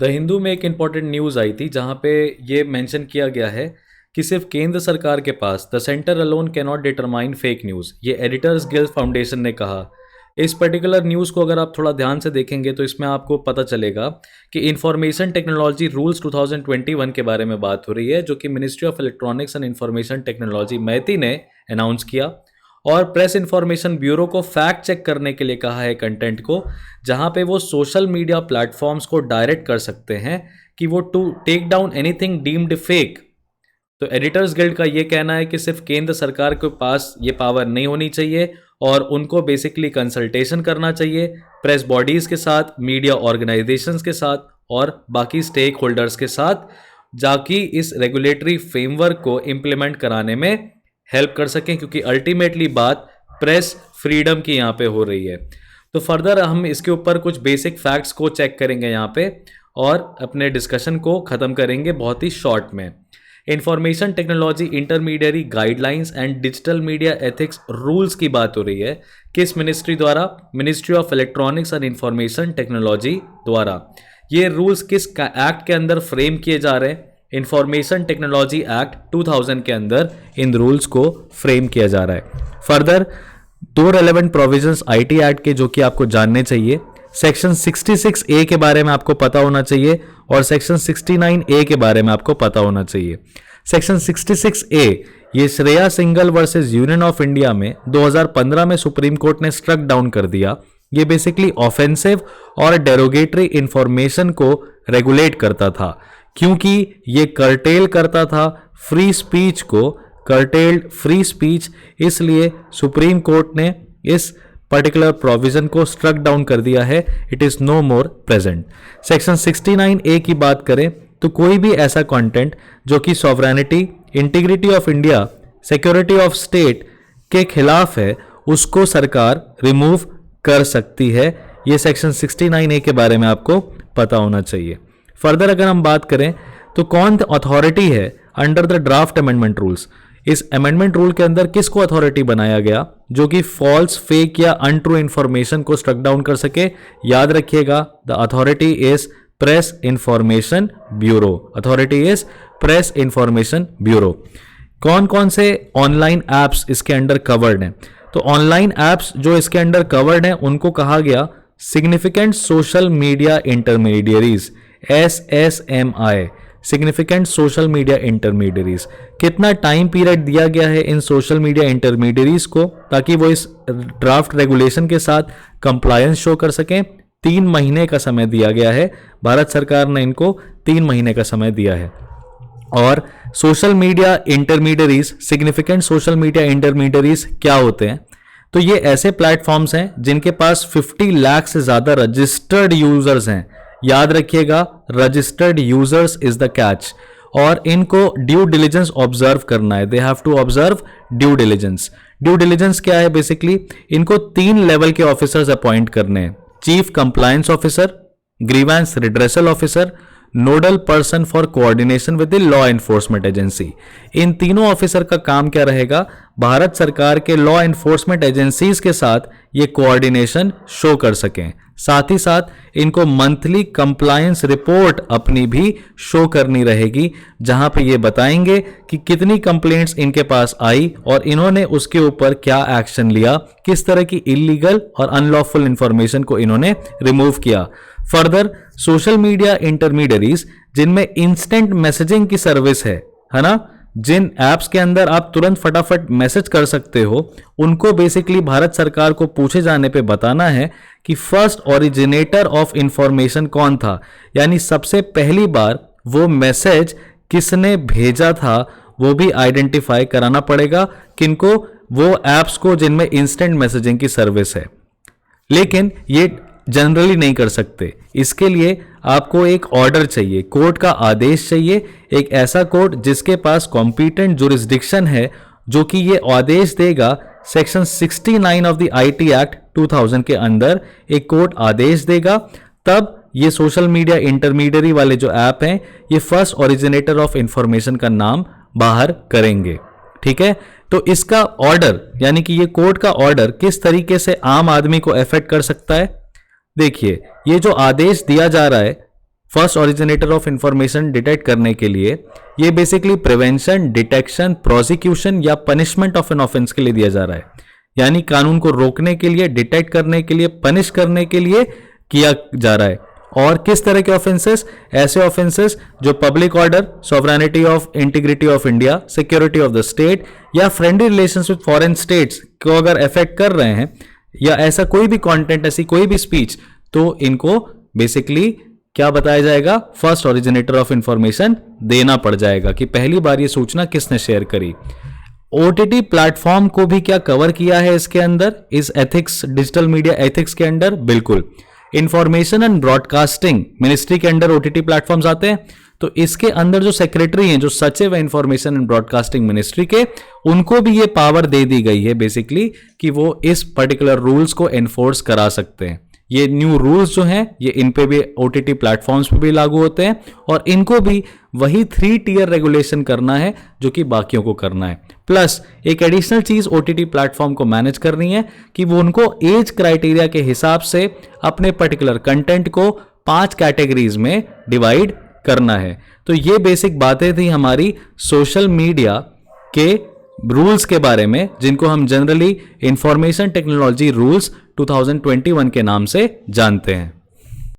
The Hindu में एक important news आई थी जहाँ पे ये मेंशन किया गया है कि सिर्फ केंद्र सरकार के पास the centre alone can not determine fake news, ये एडिटर्स गिल्ड फाउंडेशन ने कहा। इस पर्टिकुलर न्यूज़ को अगर आप थोड़ा ध्यान से देखेंगे तो इसमें आपको पता चलेगा कि इंफॉर्मेशन टेक्नोलॉजी रूल्स 2021 के बारे में बात हो रही है, जो कि ministry of electronics and information technology MeitY ने अनाउंस किया और प्रेस इंफॉर्मेशन ब्यूरो को फैक्ट चेक करने के लिए कहा है कंटेंट को, जहां पे वो सोशल मीडिया प्लेटफॉर्म्स को डायरेक्ट कर सकते हैं कि वो to take down anything deemed fake. तो एडिटर्स गिल्ड का ये कहना है कि सिर्फ केंद्र सरकार के पास ये पावर नहीं होनी चाहिए और उनको बेसिकली कंसल्टेशन करना चाहिए प्रेस बॉडीज़ के साथ, मीडिया ऑर्गेनाइजेशंस के साथ और बाकी स्टेक होल्डर्स के साथ, जाकि इस रेगुलेटरी फ्रेमवर्क को इम्प्लीमेंट कराने में हेल्प कर सकें, क्योंकि अल्टीमेटली बात प्रेस फ्रीडम की यहाँ पे हो रही है। तो फर्दर हम इसके ऊपर कुछ बेसिक फैक्ट्स को चेक करेंगे यहाँ पे और अपने डिस्कशन को ख़त्म करेंगे बहुत ही शॉर्ट में। Information technology intermediary guidelines and digital media ethics rules की बात हो रही है। किस मिनिस्ट्री द्वारा? Ministry of electronics and information technology द्वारा। ये रूल्स किस एक्ट के अंदर फ्रेम किए जा रहे हैं? इंफॉर्मेशन टेक्नोलॉजी एक्ट 2000 के अंदर इन रूल्स को फ्रेम किया जा रहा है। फर्दर दो रेलेवेंट प्रोविजंस आईटी एक्ट के जो कि आपको जानने चाहिए। सेक्शन 66A के बारे में आपको पता होना चाहिए और सेक्शन 69A के बारे में आपको पता होना चाहिए। सेक्शन 66A ये Shreya Singhal versus union of India में 2015 में सुप्रीम कोर्ट ने स्ट्रक डाउन कर दिया। ये बेसिकली ऑफेंसिव और डेरोगेटरी इंफॉर्मेशन को रेगुलेट करता था, क्योंकि ये कर्टेल करता था फ्री स्पीच को, कर्टेल्ड फ्री स्पीच, इसलिए सुप्रीम कोर्ट ने इस पर्टिकुलर प्रोविजन को स्ट्रक डाउन कर दिया है। It is no more present. Section 69A की बात करें तो कोई भी ऐसा कंटेंट जो कि sovereignty, integrity of India, security of state के खिलाफ है, उसको सरकार रिमूव कर सकती है। ये सेक्शन 69A के बारे में आपको पता होना चाहिए। फर्दर अगर हम बात करें तो कौन अथॉरिटी है under the draft amendment rules? इस अमेंडमेंट रूल के अंदर किसको अथॉरिटी बनाया गया जो कि फॉल्स, फेक या अनट्रू इंफॉर्मेशन को स्ट्रक डाउन कर सके? याद रखिएगा, the authority is press information bureau. Authority is press information bureau. कौन कौन से ऑनलाइन एप्स इसके अंडर कवर्ड हैं? तो ऑनलाइन एप्स जो इसके अंडर कवर्ड हैं उनको कहा गया significant social media intermediaries, SSMI, significant social media intermediaries. कितना टाइम पीरियड दिया गया है इन सोशल मीडिया इंटरमीडियरीज को ताकि वो इस ड्राफ्ट रेगुलेशन के साथ कंप्लायंस शो कर सकें? 3 महीने का समय दिया गया है। भारत सरकार ने इनको 3 महीने का समय दिया है। और social media intermediaries, significant social media intermediaries क्या होते हैं? तो ये ऐसे प्लेटफॉर्म्स हैं जिनके पास 50 लाख से ज्यादा रजिस्टर्ड यूजर्स हैं। याद रखिएगा, registered users is the catch. और इनको ड्यू डिलिजेंस ऑब्जर्व करना है। They have to observe due diligence. Due diligence क्या है? बेसिकली इनको 3 लेवल के ऑफिसर्स अपॉइंट करने हैं। Chief compliance officer, grievance redressal officer, nodal person for coordination with the law enforcement agency. इन तीनों ऑफिसर का काम क्या रहेगा? भारत सरकार के लॉ एनफोर्समेंट एजेंसीज के साथ ये कोऑर्डिनेशन शो कर सकें। साथ ही साथ इनको मंथली कंप्लायंस रिपोर्ट अपनी भी शो करनी रहेगी, जहां पे ये बताएंगे कि कितनी कंप्लेंट्स इनके पास आई और इन्होंने उसके ऊपर क्या एक्शन लिया, किस तरह की इलीगल और अनलॉफुल इंफॉर्मेशन को इन्होंने रिमूव किया। फर्दर सोशल मीडिया इंटरमीडियरीज जिनमें इंस्टेंट मैसेजिंग की सर्विस है ना, जिन एप्स के अंदर आप तुरंत फटाफट मैसेज कर सकते हो, उनको बेसिकली भारत सरकार को पूछे जाने पे बताना है कि फर्स्ट ओरिजिनेटर ऑफ इंफॉर्मेशन कौन था, यानी सबसे पहली बार वो मैसेज किसने भेजा था, वो भी आइडेंटिफाई कराना पड़ेगा। किनको? वो एप्स को जिनमें इंस्टेंट मैसेजिंग की सर्विस है। लेकिन ये जनरली नहीं कर सकते। इसके लिए आपको एक ऑर्डर चाहिए, कोर्ट का आदेश चाहिए, एक ऐसा कोर्ट जिसके पास कॉम्पिटेंट जुरिस्डिक्शन है, जो कि ये आदेश देगा। Section 69 of the IT act 2000 के अंदर एक कोर्ट आदेश देगा, तब ये सोशल मीडिया इंटरमीडियरी वाले जो ऐप हैं ये फर्स्ट ओरिजिनेटर ऑफ इंफॉर्मेशन का नाम बाहर करेंगे। ठीक है, तो इसका ऑर्डर यानी कि ये कोर्ट का ऑर्डर किस तरीके से आम आदमी को अफेक्ट कर सकता है? देखिए, ये जो आदेश दिया जा रहा है first originator of information detect करने के लिए ये बेसिकली प्रिवेंशन, डिटेक्शन, प्रोसिक्यूशन या पनिशमेंट ऑफ एन ऑफेंस के लिए दिया जा रहा है। यानी कानून को रोकने के लिए, डिटेक्ट करने के लिए, पनिश करने के लिए किया जा रहा है। और किस तरह के ऑफेंसेस? ऐसे ऑफेंसेस जो public order, sovereignty of integrity of India, security of the state या friendly relations with foreign states को अगर अफेक्ट कर रहे हैं, या ऐसा कोई भी कंटेंट, ऐसी कोई भी स्पीच, तो इनको बेसिकली क्या बताया जाएगा? फर्स्ट ओरिजिनेटर ऑफ इंफॉर्मेशन देना पड़ जाएगा कि पहली बार ये सूचना किसने शेयर करी। ओटीटी प्लेटफॉर्म को भी क्या कवर किया है इसके अंदर, इस एथिक्स, डिजिटल मीडिया एथिक्स के अंदर? बिल्कुल। इंफॉर्मेशन एंड ब्रॉडकास्टिंग मिनिस्ट्री के अंडर ओटीटी प्लेटफॉर्म्स आते हैं, तो इसके अंदर जो सेक्रेटरी हैं, जो सचिव है इंफॉर्मेशन एंड ब्रॉडकास्टिंग मिनिस्ट्री के, उनको भी ये पावर दे दी गई है बेसिकली कि वो इस पर्टिकुलर रूल्स को एनफोर्स करा सकते हैं। ये न्यू रूल्स जो हैं ये इन पे भी, ओटीटी प्लेटफॉर्म्स पे भी लागू होते हैं और इनको भी वही 3 टियर रेगुलेशन करना है जो कि बाकियों को करना है। प्लस एक एडिशनल चीज ओटीटी प्लेटफॉर्म को मैनेज करनी है कि वो उनको एज क्राइटेरिया के हिसाब से अपने पर्टिकुलर कंटेंट को 5 कैटेगरीज में डिवाइड करना है। तो ये बेसिक बातें थी हमारी सोशल मीडिया के रूल्स के बारे में, जिनको हम जनरली इंफॉर्मेशन टेक्नोलॉजी रूल्स 2021 के नाम से जानते हैं।